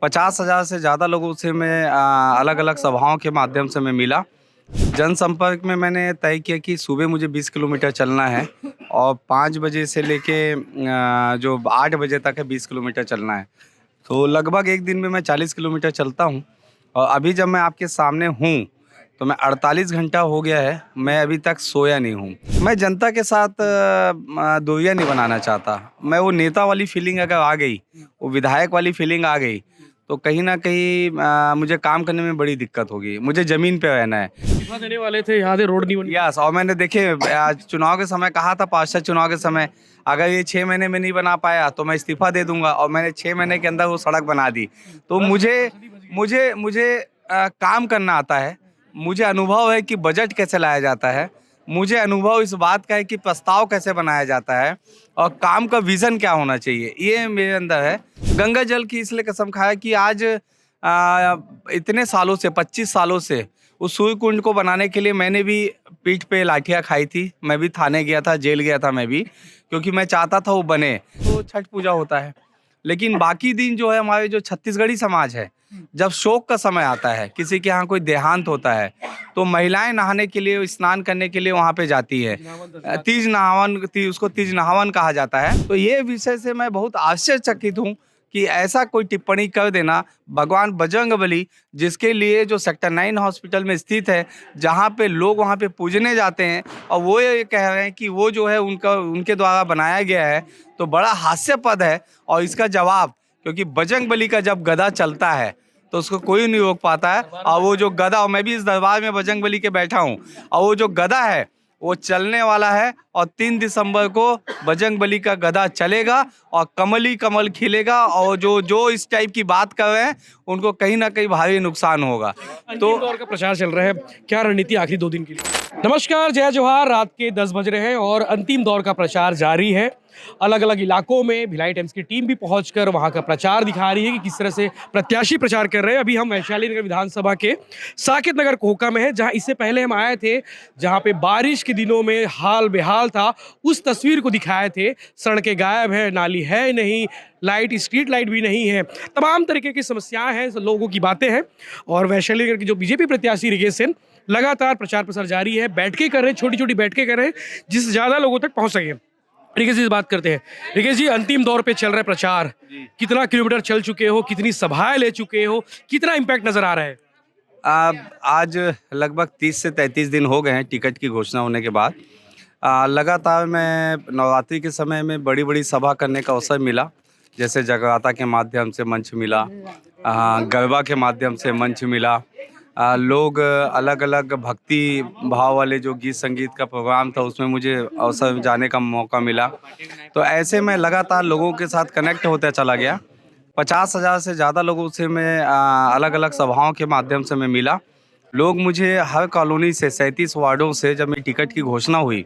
50,000 से ज़्यादा लोगों से मैं अलग अलग सभाओं के माध्यम से मैं मिला। जनसंपर्क में मैंने तय किया कि सुबह मुझे 20 किलोमीटर चलना है और 5 बजे से लेके जो 8 बजे तक है 20 किलोमीटर चलना है। तो लगभग एक दिन में मैं 40 किलोमीटर चलता हूँ और अभी जब मैं आपके सामने हूँ तो मैं 48 घंटा हो गया है, मैं अभी तक सोया नहीं हूँ। मैं जनता के साथ दोहिया नहीं बनाना चाहता। मैं वो नेता वाली फीलिंग अगर आ गई, वो विधायक वाली फीलिंग आ गई तो कहीं ना कहीं मुझे काम करने में बड़ी दिक्कत होगी। मुझे ज़मीन पे रहना है। इस्तीफा देने वाले थे, यहाँ से रोड नहीं बनी। यस, और मैंने देखिए चुनाव के समय कहा था, पार्षद चुनाव के समय, अगर ये 6 महीने में नहीं बना पाया तो मैं इस्तीफा दे दूंगा, और मैंने 6 महीने के अंदर वो सड़क बना दी। तो मुझे मुझे मुझे काम करना आता है। मुझे अनुभव है कि बजट कैसे लाया जाता है। मुझे अनुभव इस बात का है कि प्रस्ताव कैसे बनाया जाता है और काम का विज़न क्या होना चाहिए, ये मेरे अंदर है। गंगा जल की इसलिए कसम खाया कि आज इतने सालों से, 25 सालों से उस सूर्य कुंड को बनाने के लिए मैंने भी पीठ पे लाठियाँ खाई थी। मैं भी थाने गया था, जेल गया था मैं भी, क्योंकि मैं चाहता था वो बने। तो छठ पूजा होता है, लेकिन बाकी दिन जो है हमारे जो छत्तीसगढ़ी समाज है, जब शोक का समय आता है, किसी के यहाँ कोई देहांत होता है, तो महिलाएं नहाने के लिए, स्नान करने के लिए वहाँ पे जाती है। उसको तीज नहावन कहा जाता है। तो ये विषय से मैं बहुत आश्चर्यचकित हूँ कि ऐसा कोई टिप्पणी कर देना। भगवान बजरंगबली, जिसके लिए जो सेक्टर 9 हॉस्पिटल में स्थित है, जहाँ पे लोग वहाँ पे पूजने जाते हैं, और वो ये कह रहे हैं कि वो जो है उनके द्वारा बनाया गया है, तो बड़ा हास्यास्पद है। और इसका जवाब, क्योंकि बजरंगबली का जब गदा चलता है तो उसको कोई नहीं रोक पाता है। और वो जो गदा, और मैं भी इस दरबार में बजरंगबली के बैठा हूँ, और वो जो गदा है वो चलने वाला है, और 3 दिसंबर को बजरंगबली का गदा चलेगा और कमल ही कमल खिलेगा। और जो जो इस टाइप की बात कर रहे हैं उनको कहीं ना कहीं भारी नुकसान होगा। अंतिम दौर का प्रचार चल रहा है, क्या रणनीति आखिरी 2 दिन के लिए? नमस्कार, जय जोहार। रात के 10 बज रहे हैं और अंतिम दौर का प्रचार जारी है। अलग अलग इलाकों में भिलाई टाइम्स की टीम भी पहुंचकर वहां का प्रचार दिखा रही है कि किस तरह से प्रत्याशी प्रचार कर रहे हैं। अभी हम वैशाली नगर विधानसभा के साकेत नगर कोहका में है, जहां इससे पहले हम आए थे, जहां पे बारिश के दिनों में हाल बेहाल था। उस तस्वीर को दिखाए थे। सड़कें गायब है, नाली है नहीं, लाइट, स्ट्रीट लाइट भी नहीं है, तमाम तरीके की समस्याएं हैं, लोगों की बातें हैं। और वैशाली नगर के जो बीजेपी प्रत्याशी रिकेश सेन लगातार प्रचार प्रसार जारी है, बैठकें कर रहे हैं, छोटी छोटी बैठकें कर रहे हैं, जिससे ज़्यादा लोगों तक पहुंच सके। रिकेश जी से बात करते हैं। रिकेश जी, अंतिम दौर पे चल रहा है प्रचार, कितना किलोमीटर चल चुके हो, कितनी सभाएं ले चुके हो, कितना इम्पैक्ट नजर आ रहा है? आज लगभग 30 से 33 दिन हो गए हैं टिकट की घोषणा होने के बाद। लगातार मैं नवरात्रि के समय में बड़ी बड़ी सभा करने का अवसर मिला, जैसे जगराता के माध्यम से मंच मिला, गरबा के माध्यम से मंच मिला। लोग अलग अलग भक्ति भाव वाले जो गीत संगीत का प्रोग्राम था, उसमें मुझे अवसर जाने का मौका मिला। तो ऐसे में लगातार लोगों के साथ कनेक्ट होता चला गया। 50,000 से ज़्यादा लोगों से मैं अलग अलग सभाओं के माध्यम से मैं मिला। लोग मुझे हर कॉलोनी से, 37 वार्डों से, जब मेरी टिकट की घोषणा हुई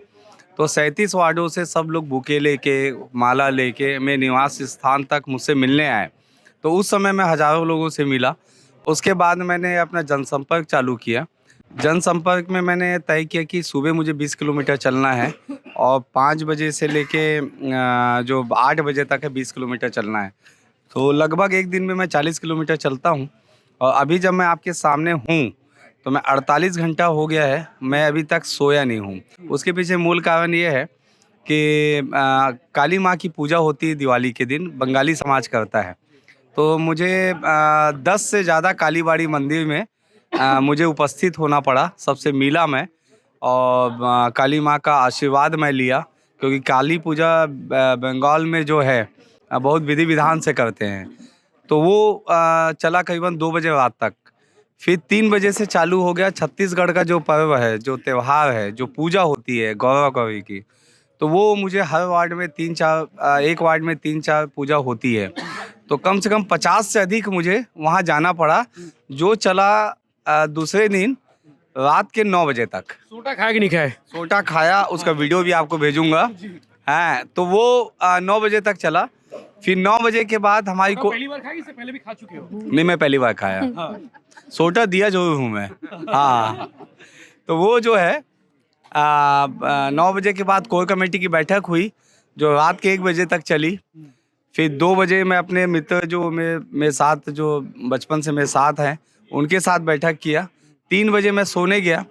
तो 37 वार्डों से सब लोग बुके लेके, माला लेके मेरे निवास स्थान तक मुझसे मिलने आए। तो उस समय मैं हज़ारों लोगों से मिला। उसके बाद मैंने अपना जनसंपर्क चालू किया। जनसंपर्क में मैंने तय किया कि सुबह मुझे 20 किलोमीटर चलना है और 5 बजे से लेके जो 8 बजे तक है 20 किलोमीटर चलना है। तो लगभग एक दिन में मैं 40 किलोमीटर चलता हूँ, और अभी जब मैं आपके सामने हूँ तो मैं 48 घंटा हो गया है, मैं अभी तक सोया नहीं हूँ। उसके पीछे मूल कारण ये है कि काली माँ की पूजा होती है दिवाली के दिन, बंगाली समाज करता है। तो मुझे 10 से ज़्यादा कालीबाड़ी मंदिर में मुझे उपस्थित होना पड़ा। सबसे मिला मैं, और काली माँ का आशीर्वाद मैं लिया, क्योंकि काली पूजा बंगाल में जो है बहुत विधि विधान से करते हैं। तो वो चला करीबन 2 बजे रात तक। फिर 3 बजे से चालू हो गया छत्तीसगढ़ का जो पर्व है, जो त्यौहार है, जो पूजा होती है गौरव गौरी की। तो वो मुझे हर वार्ड में 3-4, एक वार्ड में 3-4 पूजा होती है। तो कम से कम 50 से अधिक मुझे वहाँ जाना पड़ा, जो चला दूसरे दिन रात के 9 बजे तक। सोटा खाया कि नहीं खाया? सोटा खाया, उसका वीडियो भी आपको भेजूंगा। हाँ, तो वो 9 बजे तक चला। फिर 9 बजे के बाद हमारी को पहली बार खाया, इससे पहले भी खा चुके हो? नहीं, मैं पहली बार खाया। सोटा दिया जरूर हूँ मैं। हाँ, तो वो जो है 9 बजे के बाद कोर कमेटी की बैठक हुई, जो रात के 1 बजे तक चली। फिर 2 बजे मैं अपने मित्र जो मेरे साथ जो बचपन से मेरे साथ हैं, उनके साथ बैठक किया। 3 बजे मैं सोने गया।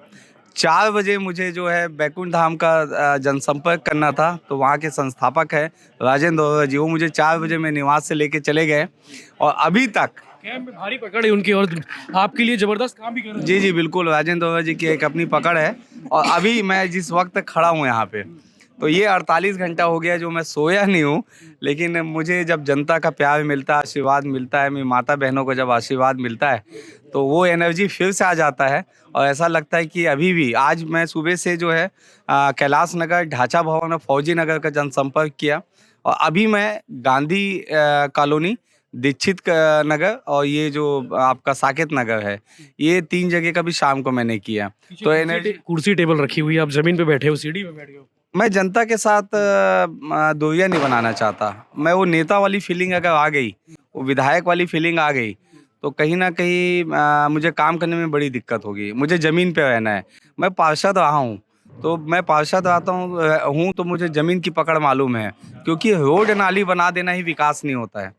4 बजे मुझे जो है बैकुंठ धाम का जनसंपर्क करना था, तो वहाँ के संस्थापक हैं राजेंद्र ओरा जी, वो मुझे 4 बजे मेरे निवास से लेके चले गए और अभी तक। कैंप में भारी पकड़ है उनकी और आपके लिए जबरदस्त काम भी कर रहे हैं। जी, जी, बिल्कुल, राजेंद्र ओरा जी की एक अपनी पकड़ है और अभी मैं जिस वक़्त खड़ा हूँ यहाँ पे, तो ये 48 घंटा हो गया जो मैं सोया नहीं हूँ, लेकिन मुझे जब जनता का प्यार मिलता है, आशीर्वाद मिलता है, मेरी माता-बहनों को जब आशीर्वाद मिलता है, तो वो एनर्जी फिर से आ जाता है और ऐसा लगता है कि अभी भी आज मैं सुबह से जो है कैलाश नगर, ढांचा भवन और फौजी नगर का जनसंपर्क किया और अभी मैं गांधी कॉलोनी, दीक्षित नगर और ये जो आपका साकेत नगर है, ये 3 जगह का भी शाम को मैंने किया। तो एनर्जी कुर्सी टेबल रखी हुई है, आप जमीन पे बैठे हो, सीढ़ी पे बैठे हो। मैं जनता के साथ दूरियां नहीं बनाना चाहता। मैं वो नेता वाली फीलिंग अगर आ गई, वो विधायक वाली फीलिंग आ गई, तो कहीं ना कहीं मुझे काम करने में बड़ी दिक्कत होगी। मुझे ज़मीन पे रहना है। मैं पार्षद रहा हूँ, तो मैं पार्षद आता हूँ तो मुझे ज़मीन की पकड़ मालूम है, क्योंकि रोड नाली बना देना ही विकास नहीं होता है।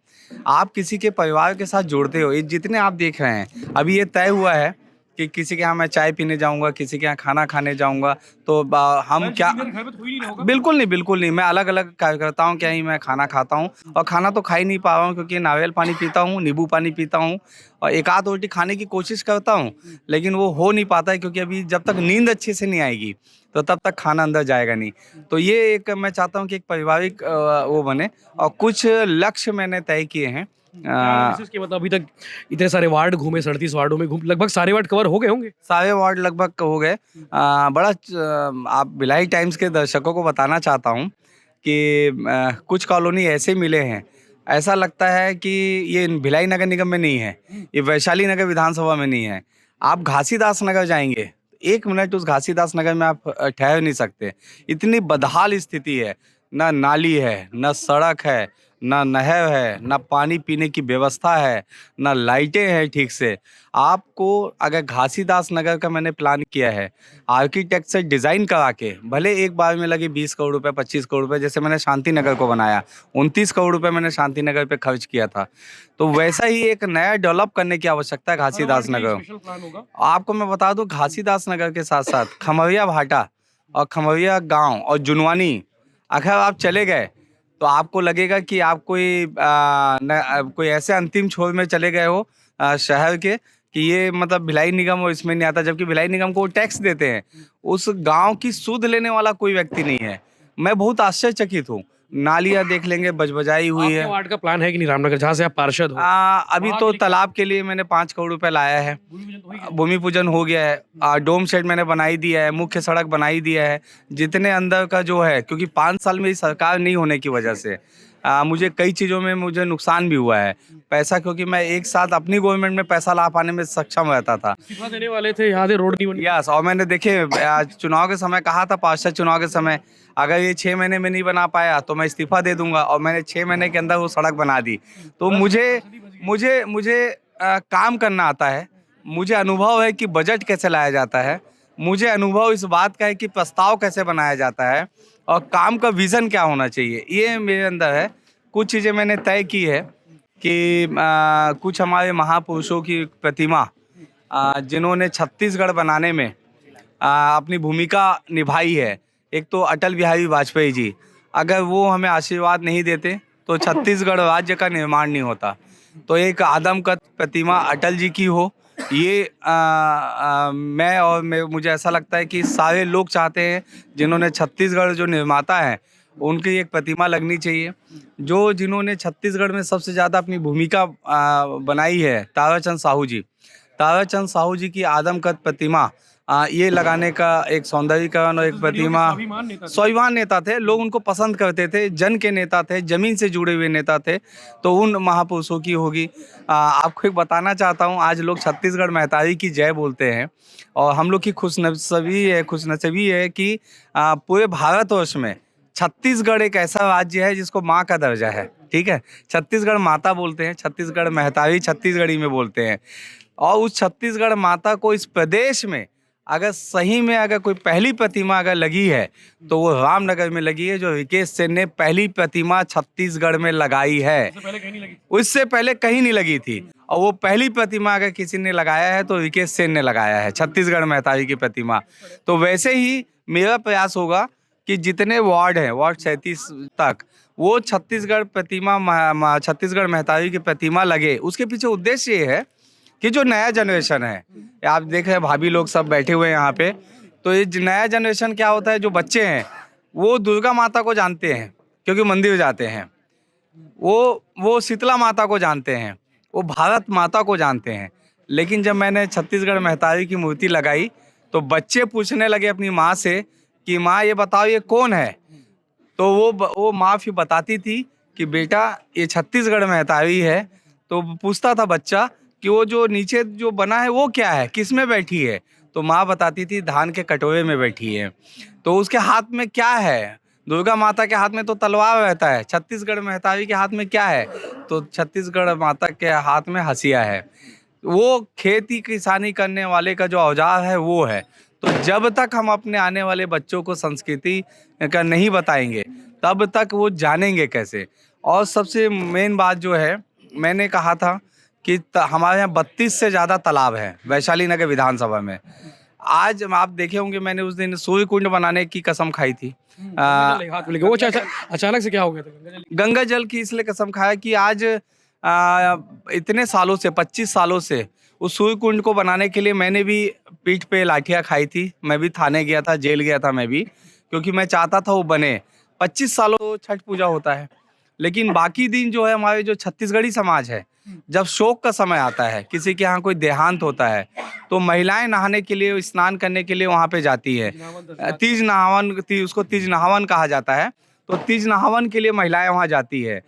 आप किसी के परिवार के साथ जुड़ते हो, ये जितने आप देख रहे हैं, अभी ये तय हुआ है कि किसी के यहाँ मैं चाय पीने जाऊँगा, किसी के यहाँ खाना खाने जाऊँगा, तो हम क्या घर में तो कोई नहीं होगा। बिल्कुल नहीं, बिल्कुल नहीं। मैं अलग-अलग कार्यकर्ताओं के यहाँ ही मैं खाना खाता हूँ और खाना तो खा ही नहीं पा रहा हूँ, क्योंकि नारियल पानी पीता हूँ, नींबू पानी पीता हूँ और एक आध रोटी खाने की कोशिश करता हूँ, लेकिन वो हो नहीं पाता है, क्योंकि अभी जब तक नींद अच्छे से नहीं आएगी, तो तब तक खाना अंदर जाएगा नहीं। तो ये एक मैं चाहता हूँ कि एक पारिवारिक वो बने और कुछ लक्ष्य मैंने तय किए हैं। क्या एनालिसिस किया, मतलब अभी तक इतने सारे वार्ड घूमे, 37 वार्डों में घूम, लगभग सारे वार्ड कवर हो गए होंगे। सारे वार्ड लगभग हो गए। आप भिलाई टाइम्स के दर्शकों को बताना चाहता हूँ कि कुछ कॉलोनी ऐसे मिले हैं, ऐसा लगता है कि ये भिलाई नगर निगम में नहीं है, ये वैशाली नगर विधानसभा में नहीं है। आप घासीदास नगर जाएंगे, 1 मिनट उस घासीदास नगर में आप ठहर नहीं सकते। इतनी बदहाल स्थिति है, ना नाली है, ना सड़क है, ना नहर है, ना पानी पीने की व्यवस्था है, ना लाइटें हैं ठीक से। आपको अगर घासीदास नगर का मैंने प्लान किया है, आर्किटेक्ट से डिज़ाइन करा के, भले एक बार में लगे 20 करोड़ रुपए, 25 करोड़ रुपए, जैसे मैंने शांति नगर को बनाया, 29 करोड़ रुपए मैंने शांति नगर पे खर्च किया था। तो वैसा ही एक नया डेवलप करने की आवश्यकता है घासीदास नगर। स्पेशल प्लान होगा। आपको मैं बता दूं, घासीदास नगर के साथ साथ खमरिया भाटा और खमरिया गांव और जुनवानी, अगर आप चले गए तो आपको लगेगा कि आप कोई ऐसे अंतिम छोर में चले गए हो शहर के, कि ये मतलब भिलाई निगम और इसमें नहीं आता, जबकि भिलाई निगम को वो टैक्स देते हैं। उस गांव की सुध लेने वाला कोई व्यक्ति नहीं है। मैं बहुत आश्चर्यचकित हूँ। नालियाँ देख लेंगे बजबजाई हुई आपके है। वार्ड का प्लान है कि नहीं रामनगर, जहाँ से आप पार्षद हो? अभी तो तालाब के लिए मैंने 5 करोड़ रुपए लाया है। भूमि पूजन हो गया है, डोम शेड मैंने बनाई दिया है, मुख्य सड़क बनाई दिया है। जितने अंदर का जो है, क्योंकि 5 साल में सरकार नहीं होने की वजह से मुझे कई चीज़ों में मुझे नुकसान भी हुआ है। पैसा, क्योंकि मैं एक साथ अपनी गवर्नमेंट में पैसा ला पाने में सक्षम रहता था। इस्तीफा देने वाले थे, यहाँ से रोड नहीं बनी। यस, और मैंने देखिए आज चुनाव के समय कहा था, पार्षद चुनाव के समय, अगर ये 6 महीने में नहीं बना पाया तो मैं इस्तीफा दे दूंगा, और मैंने 6 महीने के अंदर वो सड़क बना दी। तो मुझे मुझे मुझे काम करना आता है। मुझे अनुभव है कि बजट कैसे लाया जाता है। मुझे अनुभव इस बात का है कि प्रस्ताव कैसे बनाया जाता है और काम का विज़न क्या होना चाहिए, ये मेरे अंदर है। कुछ चीज़ें मैंने तय की है कि कुछ हमारे महापुरुषों की प्रतिमा जिन्होंने छत्तीसगढ़ बनाने में अपनी भूमिका निभाई है। एक तो अटल बिहारी वाजपेयी जी, अगर वो हमें आशीर्वाद नहीं देते तो छत्तीसगढ़ राज्य का निर्माण नहीं होता। तो एक आदमकद प्रतिमा अटल जी की हो, ये मुझे ऐसा लगता है कि सारे लोग चाहते हैं, जिन्होंने छत्तीसगढ़ जो निर्माता है उनकी एक प्रतिमा लगनी चाहिए। जिन्होंने छत्तीसगढ़ में सबसे ज़्यादा अपनी भूमिका बनाई है, ताराचंद साहू जी, ताराचंद साहू जी की आदमकद प्रतिमा ये लगाने का एक सौंदर्यीकरण और एक प्रतिमा। स्वाभिमान नेता थे, लोग उनको पसंद करते थे, जन के नेता थे, जमीन से जुड़े हुए नेता थे, तो उन महापुरुषों की होगी। आपको एक बताना चाहता हूँ, आज लोग छत्तीसगढ़ महतारी की जय बोलते हैं और हम लोग की खुशनसीबी है कि पूरे भारतवर्ष में छत्तीसगढ़ एक ऐसा राज्य है जिसको माँ का दर्जा है। ठीक है, छत्तीसगढ़ माता बोलते हैं, छत्तीसगढ़ महतारी छत्तीसगढ़ी में बोलते हैं, और उस छत्तीसगढ़ माता को इस प्रदेश में अगर सही में अगर कोई पहली प्रतिमा अगर लगी है तो वो रामनगर में लगी है, जो विकेश सेन ने पहली प्रतिमा छत्तीसगढ़ में लगाई है। पहले कहीं नहीं लगी। उससे पहले कहीं नहीं लगी थी, और वो पहली प्रतिमा अगर किसी ने लगाया है तो विकेश सेन ने लगाया है, छत्तीसगढ़ में महतारी की प्रतिमा। तो वैसे ही मेरा प्रयास होगा कि जितने वार्ड हैं, वार्ड 37 तक, वो छत्तीसगढ़ छत्तीसगढ़ महतारी की प्रतिमा लगे। उसके पीछे उद्देश्य ये है कि जो नया जनरेशन है, आप देख रहे हैं भाभी लोग सब बैठे हुए हैं यहाँ पे, तो ये नया जनरेशन क्या होता है, जो बच्चे हैं वो दुर्गा माता को जानते हैं क्योंकि मंदिर जाते हैं, वो शीतला माता को जानते हैं, वो भारत माता को जानते हैं। लेकिन जब मैंने छत्तीसगढ़ महतारी की मूर्ति लगाई तो बच्चे पूछने लगे अपनी माँ से कि माँ ये बताओ ये कौन है। तो वो माँ फिर बताती थी कि बेटा ये छत्तीसगढ़ महतारी है। तो पूछता था बच्चा कि वो जो नीचे जो बना है वो क्या है, किस में बैठी है। तो माँ बताती थी धान के कटोरे में बैठी है। तो उसके हाथ में क्या है, दुर्गा माता के हाथ में तो तलवार रहता है, छत्तीसगढ़ महतारी के हाथ में क्या है, तो छत्तीसगढ़ माता के हाथ में हसिया है। वो खेती किसानी करने वाले का जो औजार है वो है। तो जब तक हम अपने आने वाले बच्चों को संस्कृति का नहीं बताएंगे तब तक वो जानेंगे कैसे। और सबसे मेन बात जो है, मैंने कहा था कि हमारे यहाँ 32 से ज़्यादा तालाब हैं वैशाली नगर विधानसभा में। आज आप देखे होंगे मैंने उस दिन सूर्य कुंड बनाने की कसम खाई थी। हाथ में लेके वो अचानक से क्या हो गया था? गंगा जल की इसलिए कसम खाया कि आज इतने सालों से 25 सालों से उस सूर्य कुंड को बनाने के लिए मैंने भी पीठ पे लाठियाँ खाई थी। मैं भी थाने गया था, जेल गया था मैं भी, क्योंकि मैं चाहता था वो बने। 25 सालों तो छठ पूजा होता है, लेकिन बाकी दिन जो है हमारे जो छत्तीसगढ़ी समाज है, जब शोक का समय आता है, किसी के यहाँ कोई देहांत होता है, तो महिलाएं नहाने के लिए, स्नान करने के लिए वहाँ पे जाती है। उसको तीज नहावन कहा जाता है। तो तीज नहावन के लिए महिलाएं वहाँ जाती है।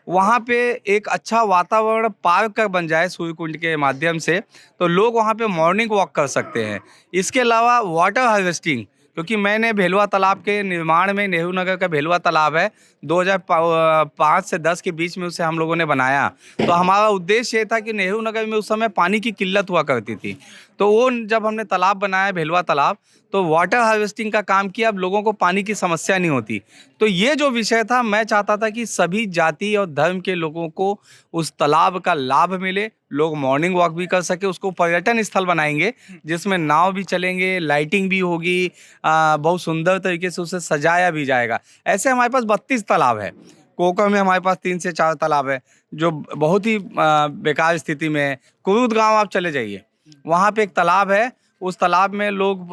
वहाँ पे एक अच्छा वातावरण पार्क का बन जाए सूर्य कुंड के माध्यम से, तो लोग वहाँ पे मॉर्निंग वॉक कर सकते हैं। इसके अलावा वाटर हार्वेस्टिंग, क्योंकि मैंने भेलवा तालाब के निर्माण में, नेहरू नगर का भेलवा तालाब है, 2005 से 10 के बीच में उसे हम लोगों ने बनाया। तो हमारा उद्देश्य ये था कि नेहरू नगर में उस समय पानी की किल्लत हुआ करती थी। तो वो जब हमने तालाब बनाया भेलवा तालाब, तो वाटर हार्वेस्टिंग का काम किया, अब लोगों को पानी की समस्या नहीं होती। तो ये जो विषय था, मैं चाहता था कि सभी जाति और धर्म के लोगों को उस तालाब का लाभ मिले, लोग मॉर्निंग वॉक भी कर सके। उसको पर्यटन स्थल बनाएंगे जिसमें नाव भी चलेंगे, लाइटिंग भी होगी, बहुत सुंदर तरीके से उसे सजाया भी जाएगा। ऐसे हमारे पास 32 तालाब है। कोकर में हमारे पास 3 से 4 तालाब है जो बहुत ही बेकार स्थिति में है। कुरुद गाँव आप चले जाइए, वहाँ पे एक तालाब है। उस तालाब में लोग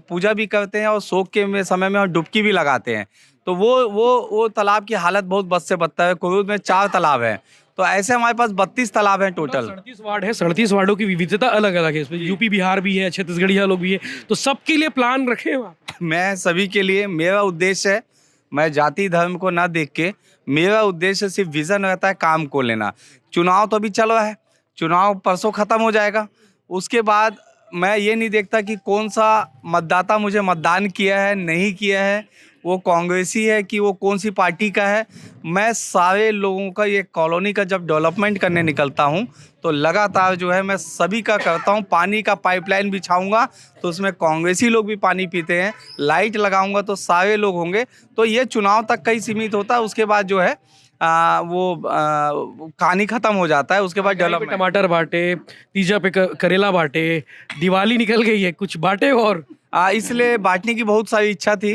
पूजा भी करते हैं और शोक के समय में डुबकी भी लगाते हैं। तो वो तालाब की हालत बहुत बद से बदतर है। कुरुद में 4 तालाब है। तो ऐसे हमारे पास 32 तालाब हैं टोटल। 37 वार्ड है, 37 वार्डों की विविधता अलग अलग है। इसमें यूपी बिहार भी है, छत्तीसगढ़िया लोग भी है, तो सबके लिए प्लान रखे हो आप? मैं सभी के लिए, मेरा उद्देश्य है, मैं जाति धर्म को ना देख के, मेरा उद्देश्य सिर्फ विजन रहता है काम को लेना। चुनाव तो अभी चल रहा है, चुनाव परसों खत्म हो जाएगा। उसके बाद मैं ये नहीं देखता कि कौन सा मतदाता मुझे मतदान किया है, नहीं किया है, वो कांग्रेसी है कि वो कौन सी पार्टी का है। मैं सारे लोगों का, ये कॉलोनी का जब डेवलपमेंट करने निकलता हूँ तो लगातार जो है मैं सभी का करता हूँ। पानी का पाइपलाइन बिछाऊंगा तो उसमें कांग्रेसी लोग भी पानी पीते हैं, लाइट लगाऊंगा तो सारे लोग होंगे। तो ये चुनाव तक का ही सीमित होता है। उसके बाद जो है कहानी खत्म हो जाता है। उसके बाद डेवलपमेंट। टमाटर बांटे, तीजा पे करेला बांटे, दिवाली निकल गई है, कुछ बांटे और इसलिए बांटने की बहुत सारी इच्छा थी।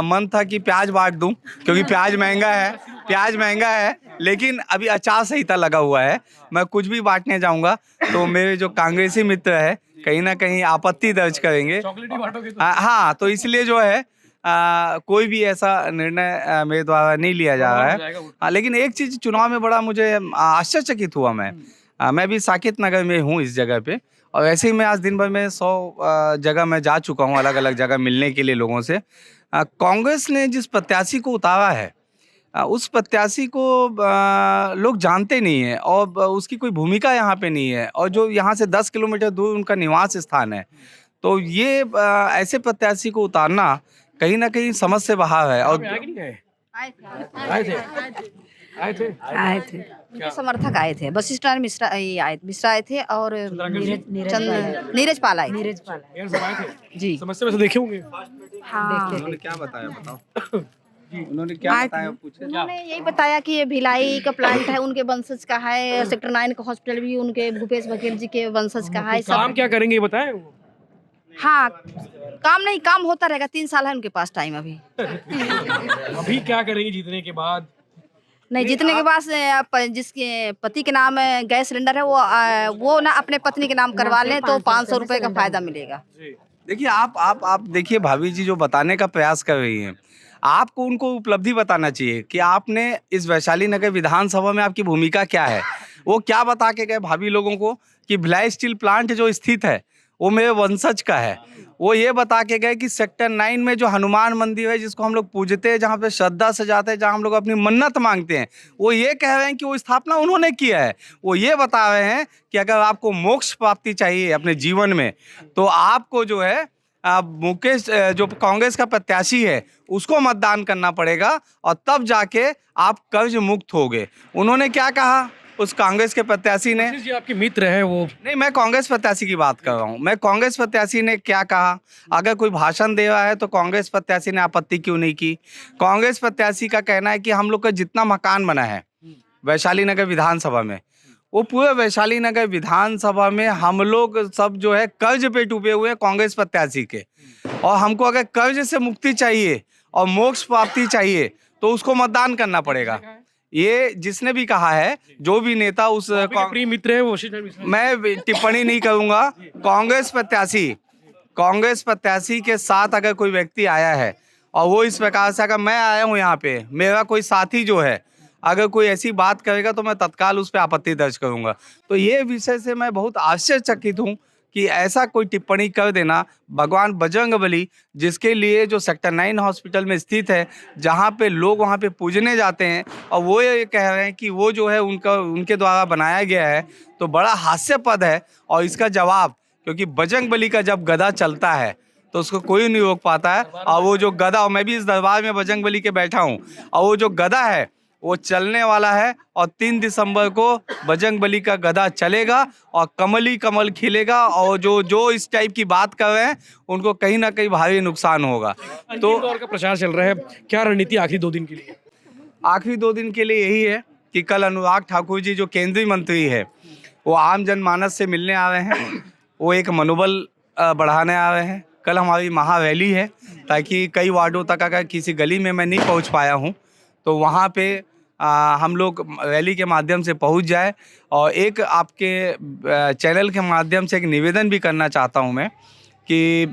मन था कि प्याज बांट दूं, क्योंकि प्याज महंगा है। लेकिन अभी आचार संहिता लगा हुआ है, मैं कुछ भी बांटने जाऊंगा तो मेरे जो कांग्रेसी मित्र है कहीं ना कहीं आपत्ति दर्ज करेंगे। हाँ, तो इसलिए जो है कोई भी ऐसा निर्णय मेरे द्वारा नहीं लिया जा रहा है। लेकिन एक चीज चुनाव में बड़ा मुझे आश्चर्यचकित हुआ। मैं भी साकेत नगर में हूँ इस जगह पे, और ऐसे ही मैं आज दिन भर में 100 जगह मैं जा चुका हूँ, अलग अलग जगह मिलने के लिए लोगों से। कांग्रेस ने जिस प्रत्याशी को उतारा है, उस प्रत्याशी को लोग जानते नहीं है और उसकी कोई भूमिका यहाँ पे नहीं है, और जो यहाँ से 10 किलोमीटर दूर उनका निवास स्थान है। तो ये ऐसे प्रत्याशी को उतारना कहीं ना कहीं समझ से बाहर है। और आए थे। उनके समर्थक आए थे, वशिष्ठ नारायण मिश्रा आए थे और नीरज पाल आए थे। मेयर साहब आए थे जी समस्या वैसे देखे होंगे। हाँ, उन्होंने क्या बताया बताओ। उन्होंने क्या बताया पूछे। उन्होंने यही बताया कि ये भिलाई का प्लांट है उनके वंशज का है, सेक्टर 9 का हॉस्पिटल भी उनके भूपेश बघेल जी के वंशज का है। काम क्या करेंगे ये बताएं वो। हाँ, काम नहीं, काम होता रहेगा, 3 साल है उनके पास टाइम अभी। अभी क्या करेंगे जीतने के बाद। नहीं, जीतने के बाद जिसके पति के नाम गैस सिलेंडर है वो ना अपने पत्नी के नाम करवा लें तो 500 रुपए का फायदा मिलेगा। देखिए आप देखिए भाभी जी जो बताने का प्रयास कर रही हैं, आपको उनको उपलब्धि बताना चाहिए कि आपने इस वैशाली नगर विधानसभा में आपकी भूमिका क्या है। वो क्या बता के गए भाभी लोगों को कि भिलाई स्टील प्लांट जो स्थित है वो मेरे वंशज का है। वो ये बता के गए कि सेक्टर 9 में जो हनुमान मंदिर है जिसको हम लोग पूजते हैं, जहाँ पे श्रद्धा से जाते हैं, जहाँ हम लोग अपनी मन्नत मांगते हैं, वो ये कह रहे हैं कि वो स्थापना उन्होंने किया है। वो ये बता रहे हैं कि अगर आपको मोक्ष प्राप्ति चाहिए अपने जीवन में तो आपको जो है मुकेश जो कांग्रेस का प्रत्याशी है उसको मतदान करना पड़ेगा और तब जाके आप कर्ज मुक्त होगे। उन्होंने क्या कहा उस कांग्रेस के प्रत्याशी ने। जी आपके मित्र हैं वो। नहीं, मैं कांग्रेस प्रत्याशी की बात कर रहा हूँ। मैं कांग्रेस प्रत्याशी ने क्या कहा, अगर कोई भाषण दे रहा है तो कांग्रेस प्रत्याशी ने आपत्ति क्यों नहीं की। कांग्रेस प्रत्याशी का कहना है कि हम लोग का जितना मकान बना है वैशाली नगर विधानसभा में, वो पूरे वैशाली नगर विधानसभा में हम लोग सब जो है कर्ज पे डूबे हुए हैं कांग्रेस प्रत्याशी के, और हमको अगर कर्ज से मुक्ति चाहिए और मोक्ष प्राप्ति चाहिए तो उसको मतदान करना पड़ेगा। ये जिसने भी कहा है, जो भी नेता उस प्रिय मित्र है वो वशिष्ठ नारायण मिश्रा। मैं टिप्पणी नहीं करूंगा। कांग्रेस प्रत्याशी के साथ अगर कोई व्यक्ति आया है और वो इस प्रकार से, अगर मैं आया हूँ यहाँ पे, मेरा कोई साथी जो है अगर कोई ऐसी बात करेगा तो मैं तत्काल उस पर आपत्ति दर्ज करूंगा। तो ये विषय से मैं बहुत आश्चर्यचकित हूँ कि ऐसा कोई टिप्पणी कर देना। भगवान बजरंगबली जिसके लिए जो सेक्टर 9 हॉस्पिटल में स्थित है, जहाँ पे लोग वहाँ पे पूजने जाते हैं, और वो ये कह रहे हैं कि वो जो है उनके द्वारा बनाया गया है, तो बड़ा हास्यास्पद है। और इसका जवाब, क्योंकि बजरंगबली का जब गदा चलता है तो उसको कोई नहीं रोक पाता है। और वो जो गदा, और मैं भी इस दरबार में बजरंगबली के बैठा हूँ, और वो जो गदा है वो चलने वाला है, और 3 दिसंबर को बजरंगबली का गदा चलेगा और कमल ही कमल खिलेगा। और जो इस टाइप की बात कर रहे हैं उनको कहीं ना कहीं भारी नुकसान होगा। तो दौर का प्रचार चल रहा है, क्या रणनीति आखिरी 2 दिन के लिए। आखिरी 2 दिन के लिए यही है कि कल अनुराग ठाकुर जी जो केंद्रीय मंत्री है वो आम जनमानस से मिलने आ रहे हैं, वो एक मनोबल बढ़ाने आ रहे हैं। कल हमारी महारैली है, ताकि कई वार्डों तक अगर किसी गली में मैं नहीं पहुंच पाया हूं तो वहां पे हम लोग रैली के माध्यम से पहुंच जाए। और एक आपके चैनल के माध्यम से एक निवेदन भी करना चाहता हूं मैं कि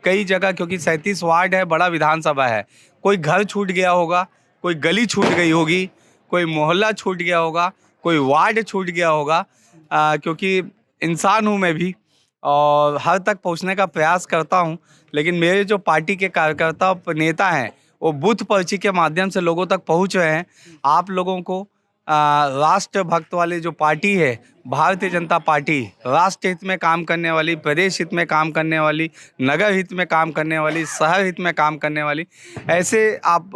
कई जगह, क्योंकि 37 वार्ड है, बड़ा विधानसभा है, कोई घर छूट गया होगा, कोई गली छूट गई होगी, कोई मोहल्ला छूट गया होगा, कोई वार्ड छूट गया होगा, क्योंकि इंसान हूं मैं भी और हर तक पहुंचने का प्रयास करता हूं। लेकिन मेरे जो पार्टी के कार्यकर्ता नेता हैं वो बूथ पर्ची के माध्यम से लोगों तक पहुंच रहे हैं। आप लोगों को राष्ट्र भक्त वाली जो पार्टी है भारतीय जनता पार्टी, राष्ट्र हित में काम करने वाली, प्रदेश हित में काम करने वाली, नगर हित में काम करने वाली, शहर हित में काम करने वाली, ऐसे आप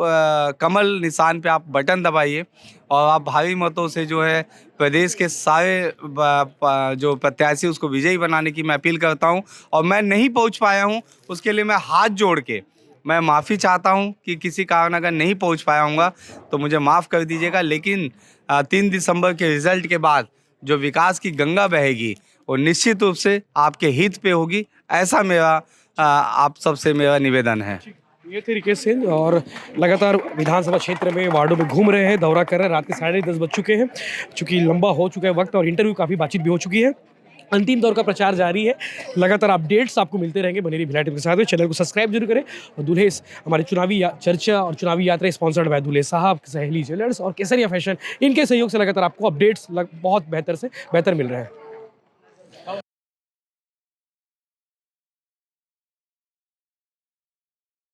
कमल निशान पे आप बटन दबाइए और आप भारी मतों से जो है प्रदेश के सारे जो प्रत्याशी उसको विजयी बनाने की मैं अपील करता हूं। और मैं नहीं पहुंच पाया हूं उसके लिए मैं हाथ जोड़ के मैं माफ़ी चाहता हूं कि किसी कारण अगर नहीं पहुंच पाया हूँगा तो मुझे माफ़ कर दीजिएगा। लेकिन 3 दिसंबर के रिज़ल्ट के बाद जो विकास की गंगा बहेगी वो निश्चित रूप से आपके हित पे होगी, ऐसा मेरा आप सबसे मेरा निवेदन है। ये थे रिकेश सिंह, और लगातार विधानसभा क्षेत्र में वार्डों में घूम रहे हैं, दौरा कर रहे हैं। रात के 10:30 बज चुके हैं, चूँकि लंबा हो चुका है वक्त और इंटरव्यू काफ़ी बातचीत भी हो चुकी है। अंतिम दौर का प्रचार जारी है, लगातार अपडेट्स आपको मिलते रहेंगे। बने रहिए भिलाई टीवी के साथ, चैनल को सब्सक्राइब जरूर करें। और दूल्हे हमारी चुनावी चर्चा और चुनावी यात्रा स्पॉन्सर्ड बाय दूल्हे साहब, सहेली ज्वेलर्स और केसरिया फैशन, इनके सहयोग से लगातार आपको अपडेट्स बहुत बेहतर से बेहतर मिल रहे हैं।